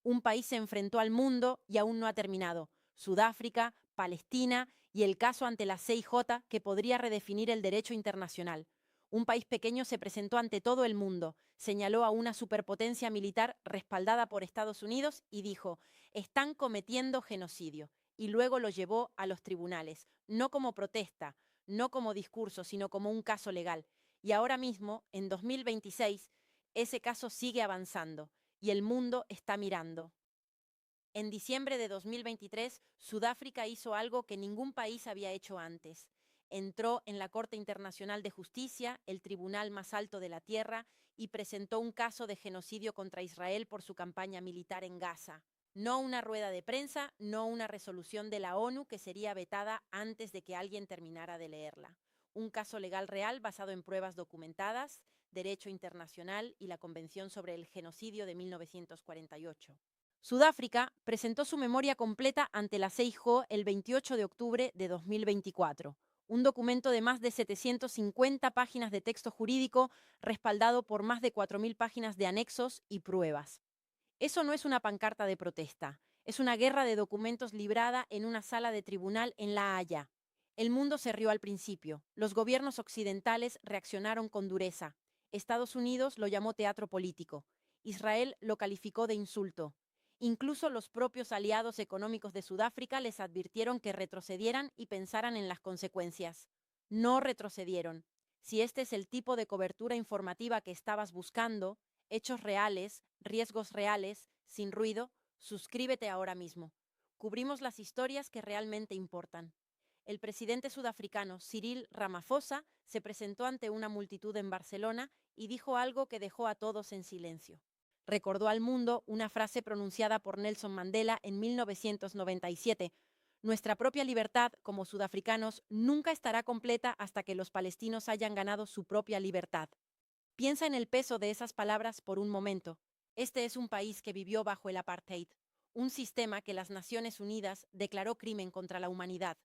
Un país se enfrentó al mundo y aún no ha terminado. Sudáfrica, Palestina y el caso ante la CIJ que podría redefinir el derecho internacional. Un país pequeño se presentó ante todo el mundo, señaló a una superpotencia militar respaldada por Estados Unidos y dijo: están cometiendo genocidio. Y luego lo llevó a los tribunales, no como protesta, no como discurso, sino como un caso legal. Y ahora mismo, en 2026, ese caso sigue avanzando y el mundo está mirando. En diciembre de 2023, Sudáfrica hizo algo que ningún país había hecho antes. Entró en la Corte Internacional de Justicia, el tribunal más alto de la tierra, y presentó un caso de genocidio contra Israel por su campaña militar en Gaza. No una rueda de prensa, no una resolución de la ONU que sería vetada antes de que alguien terminara de leerla. Un caso legal real basado en pruebas documentadas, derecho internacional y la Convención sobre el Genocidio de 1948. Sudáfrica presentó su memoria completa ante la CIJ el 28 de octubre de 2024, un documento de más de 750 páginas de texto jurídico respaldado por más de 4.000 páginas de anexos y pruebas. Eso no es una pancarta de protesta, es una guerra de documentos librada en una sala de tribunal en La Haya. El mundo se rió al principio, los gobiernos occidentales reaccionaron con dureza. Estados Unidos lo llamó teatro político, Israel lo calificó de insulto. Incluso los propios aliados económicos de Sudáfrica les advirtieron que retrocedieran y pensaran en las consecuencias. No retrocedieron. Si este es el tipo de cobertura informativa que estabas buscando, hechos reales, riesgos reales, sin ruido, suscríbete ahora mismo. Cubrimos las historias que realmente importan. El presidente sudafricano Cyril Ramaphosa se presentó ante una multitud en Barcelona y dijo algo que dejó a todos en silencio. Recordó al mundo una frase pronunciada por Nelson Mandela en 1997: nuestra propia libertad como sudafricanos nunca estará completa hasta que los palestinos hayan ganado su propia libertad. Piensa en el peso de esas palabras por un momento. Este es un país que vivió bajo el apartheid, un sistema que las Naciones Unidas declaró crimen contra la humanidad,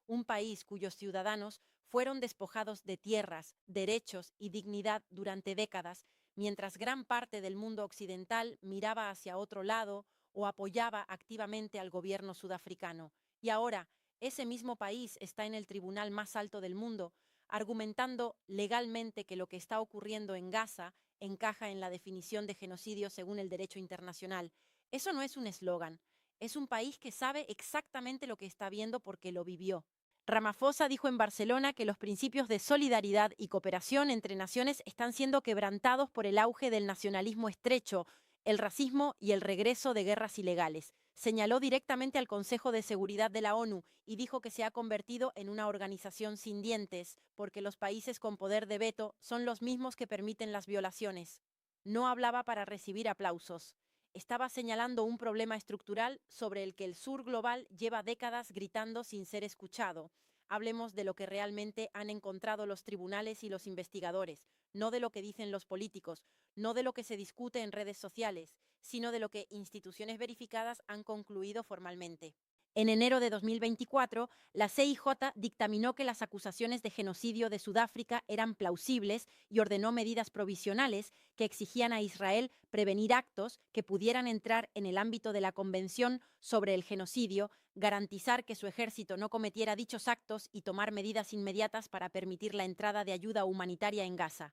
un país cuyos ciudadanos fueron despojados de tierras, derechos y dignidad durante décadas, mientras gran parte del mundo occidental miraba hacia otro lado o apoyaba activamente al gobierno sudafricano. Y ahora, ese mismo país está en el tribunal más alto del mundo, argumentando legalmente que lo que está ocurriendo en Gaza encaja en la definición de genocidio según el derecho internacional. Eso no es un eslogan, es un país que sabe exactamente lo que está viendo porque lo vivió. Ramaphosa dijo en Barcelona que los principios de solidaridad y cooperación entre naciones están siendo quebrantados por el auge del nacionalismo estrecho, el racismo y el regreso de guerras ilegales. Señaló directamente al Consejo de Seguridad de la ONU y dijo que se ha convertido en una organización sin dientes, porque los países con poder de veto son los mismos que permiten las violaciones. No hablaba para recibir aplausos. Estaba señalando un problema estructural sobre el que el sur global lleva décadas gritando sin ser escuchado. Hablemos de lo que realmente han encontrado los tribunales y los investigadores, no de lo que dicen los políticos, no de lo que se discute en redes sociales, sino de lo que instituciones verificadas han concluido formalmente. En enero de 2024, la CIJ dictaminó que las acusaciones de genocidio de Sudáfrica eran plausibles y ordenó medidas provisionales que exigían a Israel prevenir actos que pudieran entrar en el ámbito de la Convención sobre el Genocidio, garantizar que su ejército no cometiera dichos actos y tomar medidas inmediatas para permitir la entrada de ayuda humanitaria en Gaza.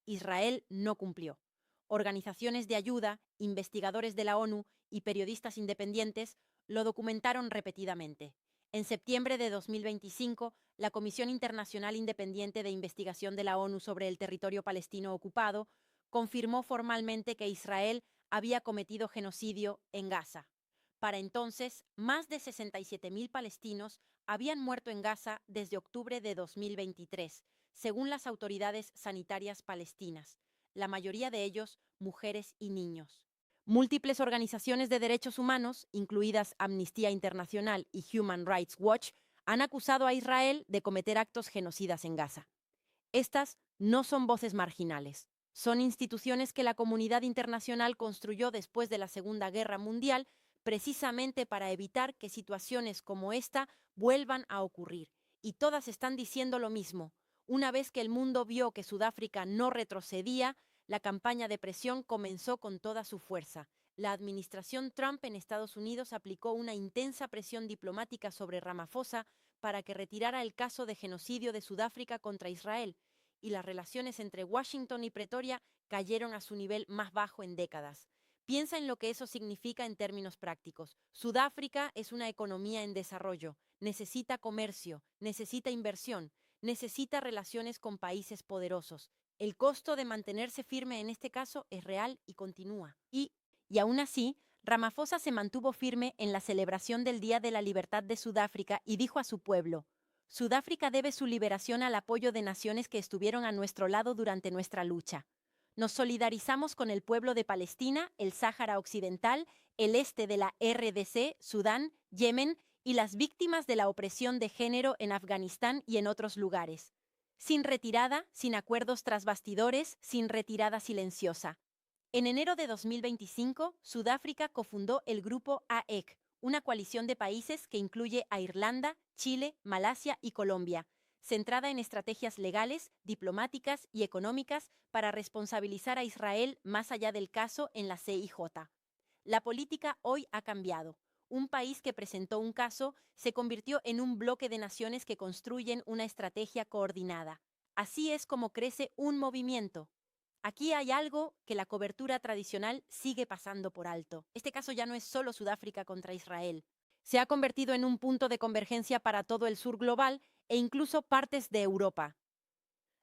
Israel no cumplió. Organizaciones de ayuda, investigadores de la ONU y periodistas independientes lo documentaron repetidamente. En septiembre de 2025, la Comisión Internacional Independiente de Investigación de la ONU sobre el territorio palestino ocupado confirmó formalmente que Israel había cometido genocidio en Gaza. Para entonces, más de 67.000 palestinos habían muerto en Gaza desde octubre de 2023, según las autoridades sanitarias palestinas, la mayoría de ellos mujeres y niños. Múltiples organizaciones de derechos humanos, incluidas Amnistía Internacional y Human Rights Watch, han acusado a Israel de cometer actos genocidas en Gaza. Estas no son voces marginales. Son instituciones que la comunidad internacional construyó después de la Segunda Guerra Mundial precisamente para evitar que situaciones como esta vuelvan a ocurrir. Y todas están diciendo lo mismo. Una vez que el mundo vio que Sudáfrica no retrocedía, la campaña de presión comenzó con toda su fuerza. La administración Trump en Estados Unidos aplicó una intensa presión diplomática sobre Ramaphosa para que retirara el caso de genocidio de Sudáfrica contra Israel, y las relaciones entre Washington y Pretoria cayeron a su nivel más bajo en décadas. Piensa en lo que eso significa en términos prácticos. Sudáfrica es una economía en desarrollo, necesita comercio, necesita inversión, necesita relaciones con países poderosos. El costo de mantenerse firme en este caso es real y continúa. Y aún así, Ramaphosa se mantuvo firme en la celebración del Día de la Libertad de Sudáfrica y dijo a su pueblo: Sudáfrica debe su liberación al apoyo de naciones que estuvieron a nuestro lado durante nuestra lucha. Nos solidarizamos con el pueblo de Palestina, el Sáhara Occidental, el este de la RDC, Sudán, Yemen y las víctimas de la opresión de género en Afganistán y en otros lugares. Sin retirada, sin acuerdos tras bastidores, sin retirada silenciosa. En enero de 2025, Sudáfrica cofundó el grupo AEC, una coalición de países que incluye a Irlanda, Chile, Malasia y Colombia, centrada en estrategias legales, diplomáticas y económicas para responsabilizar a Israel más allá del caso en la CIJ. La política hoy ha cambiado. Un país que presentó un caso se convirtió en un bloque de naciones que construyen una estrategia coordinada. Así es como crece un movimiento. Aquí hay algo que la cobertura tradicional sigue pasando por alto. Este caso ya no es solo Sudáfrica contra Israel. Se ha convertido en un punto de convergencia para todo el sur global e incluso partes de Europa.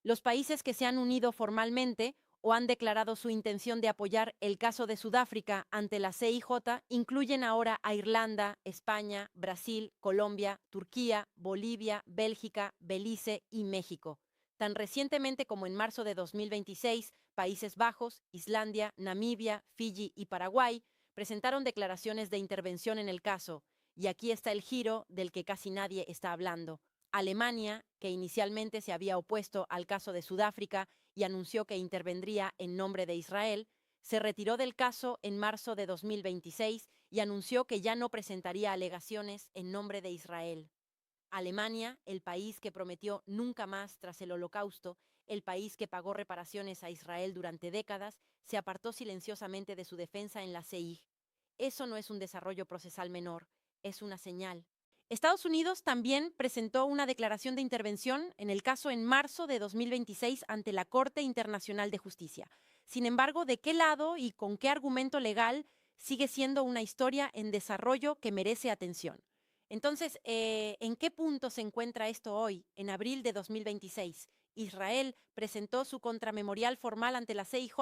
Los países que se han unido formalmente o han declarado su intención de apoyar el caso de Sudáfrica ante la CIJ incluyen ahora a Irlanda, España, Brasil, Colombia, Turquía, Bolivia, Bélgica, Belice y México. Tan recientemente como en marzo de 2026, Países Bajos, Islandia, Namibia, Fiji y Paraguay presentaron declaraciones de intervención en el caso. Y aquí está el giro del que casi nadie está hablando. Alemania, que inicialmente se había opuesto al caso de Sudáfrica y anunció que intervendría en nombre de Israel, se retiró del caso en marzo de 2026 y anunció que ya no presentaría alegaciones en nombre de Israel. Alemania, el país que prometió nunca más tras el Holocausto, el país que pagó reparaciones a Israel durante décadas, se apartó silenciosamente de su defensa en la CEIJ. Eso no es un desarrollo procesal menor, es una señal. Estados Unidos también presentó una declaración de intervención en el caso en marzo de 2026 ante la Corte Internacional de Justicia. Sin embargo, ¿de qué lado y con qué argumento legal sigue siendo una historia en desarrollo que merece atención? Entonces, ¿en qué punto se encuentra esto hoy, en abril de 2026? Israel presentó su contramemorial formal ante la CIJ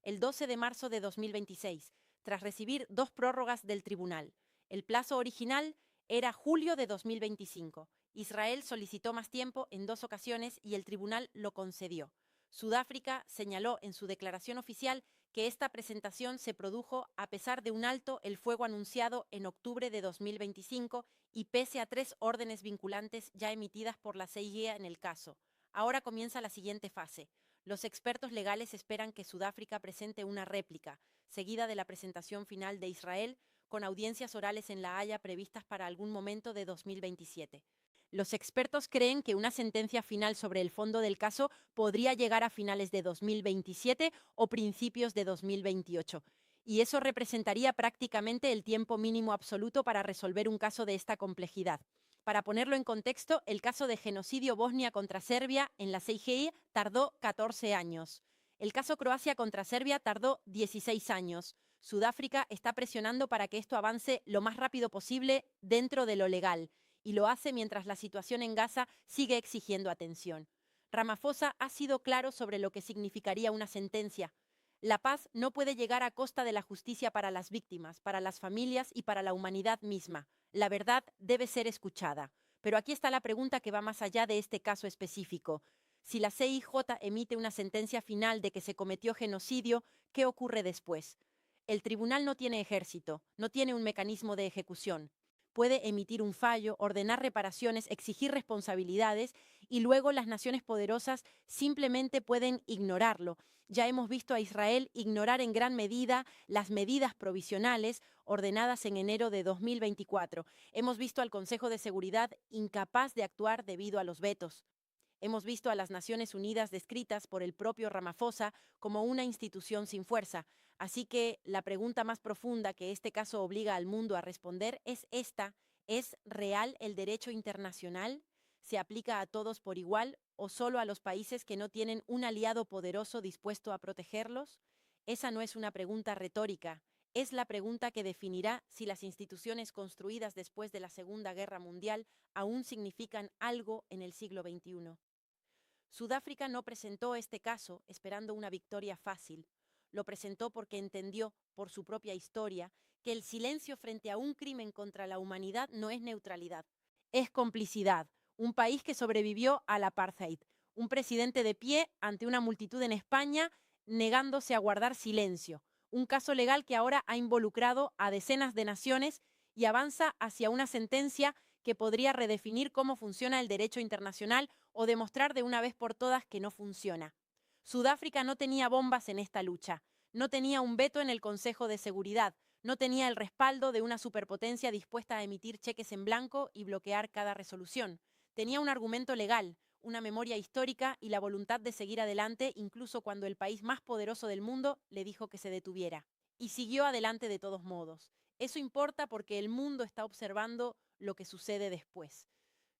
el 12 de marzo de 2026, tras recibir 2 prórrogas del tribunal. El plazo original era julio de 2025. Israel solicitó más tiempo en 2 ocasiones y el tribunal lo concedió. Sudáfrica señaló en su declaración oficial que esta presentación se produjo a pesar de un alto el fuego anunciado en octubre de 2025 y pese a 3 órdenes vinculantes ya emitidas por la CIA en el caso. Ahora comienza la siguiente fase. Los expertos legales esperan que Sudáfrica presente una réplica, seguida de la presentación final de Israel, con audiencias orales en La Haya previstas para algún momento de 2027. Los expertos creen que una sentencia final sobre el fondo del caso podría llegar a finales de 2027 o principios de 2028, y eso representaría prácticamente el tiempo mínimo absoluto para resolver un caso de esta complejidad. Para ponerlo en contexto, el caso de genocidio Bosnia contra Serbia en la CIG tardó 14 años. El caso Croacia contra Serbia tardó 16 años. Sudáfrica está presionando para que esto avance lo más rápido posible dentro de lo legal, y lo hace mientras la situación en Gaza sigue exigiendo atención. Ramaphosa ha sido claro sobre lo que significaría una sentencia. La paz no puede llegar a costa de la justicia para las víctimas, para las familias y para la humanidad misma. La verdad debe ser escuchada. Pero aquí está la pregunta que va más allá de este caso específico. Si la CIJ emite una sentencia final de que se cometió genocidio, ¿qué ocurre después? El tribunal no tiene ejército, no tiene un mecanismo de ejecución. Puede emitir un fallo, ordenar reparaciones, exigir responsabilidades y luego las naciones poderosas simplemente pueden ignorarlo. Ya hemos visto a Israel ignorar en gran medida las medidas provisionales ordenadas en enero de 2024. Hemos visto al Consejo de Seguridad incapaz de actuar debido a los vetos. Hemos visto a las Naciones Unidas descritas por el propio Ramaphosa como una institución sin fuerza. Así que la pregunta más profunda que este caso obliga al mundo a responder es esta: ¿es real el derecho internacional? ¿Se aplica a todos por igual o solo a los países que no tienen un aliado poderoso dispuesto a protegerlos? Esa no es una pregunta retórica, es la pregunta que definirá si las instituciones construidas después de la Segunda Guerra Mundial aún significan algo en el siglo XXI. Sudáfrica no presentó este caso esperando una victoria fácil. Lo presentó porque entendió, por su propia historia, que el silencio frente a un crimen contra la humanidad no es neutralidad, es complicidad. Un país que sobrevivió al apartheid, un presidente de pie ante una multitud en España negándose a guardar silencio, un caso legal que ahora ha involucrado a decenas de naciones y avanza hacia una sentencia que podría redefinir cómo funciona el derecho internacional o demostrar de una vez por todas que no funciona. Sudáfrica no tenía bombas en esta lucha, no tenía un veto en el Consejo de Seguridad, no tenía el respaldo de una superpotencia dispuesta a emitir cheques en blanco y bloquear cada resolución. Tenía un argumento legal, una memoria histórica y la voluntad de seguir adelante incluso cuando el país más poderoso del mundo le dijo que se detuviera. Y siguió adelante de todos modos. Eso importa porque el mundo está observando lo que sucede después.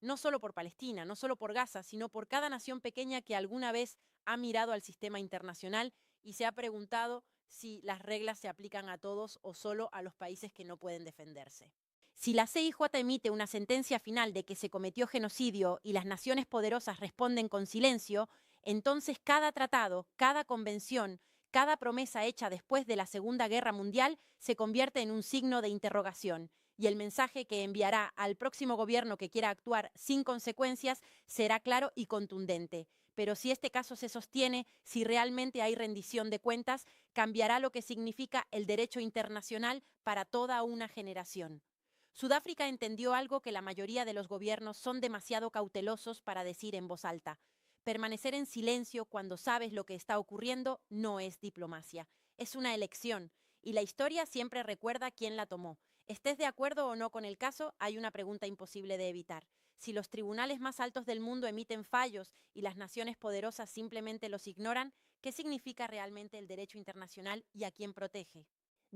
No solo por Palestina, no solo por Gaza, sino por cada nación pequeña que alguna vez ha mirado al sistema internacional y se ha preguntado si las reglas se aplican a todos o solo a los países que no pueden defenderse. Si la CIJ emite una sentencia final de que se cometió genocidio y las naciones poderosas responden con silencio, entonces cada tratado, cada convención, cada promesa hecha después de la Segunda Guerra Mundial se convierte en un signo de interrogación, y el mensaje que enviará al próximo gobierno que quiera actuar sin consecuencias será claro y contundente. Pero si este caso se sostiene, si realmente hay rendición de cuentas, cambiará lo que significa el derecho internacional para toda una generación. Sudáfrica entendió algo que la mayoría de los gobiernos son demasiado cautelosos para decir en voz alta. Permanecer en silencio cuando sabes lo que está ocurriendo no es diplomacia, es una elección, y la historia siempre recuerda quién la tomó. Estés de acuerdo o no con el caso, hay una pregunta imposible de evitar. Si los tribunales más altos del mundo emiten fallos y las naciones poderosas simplemente los ignoran, ¿qué significa realmente el derecho internacional y a quién protege?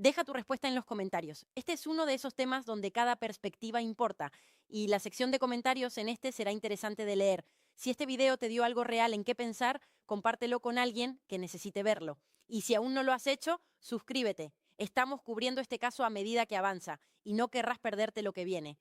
Deja tu respuesta en los comentarios. Este es uno de esos temas donde cada perspectiva importa y la sección de comentarios en este será interesante de leer. Si este video te dio algo real en qué pensar, compártelo con alguien que necesite verlo. Y si aún no lo has hecho, suscríbete. Estamos cubriendo este caso a medida que avanza y no querrás perderte lo que viene.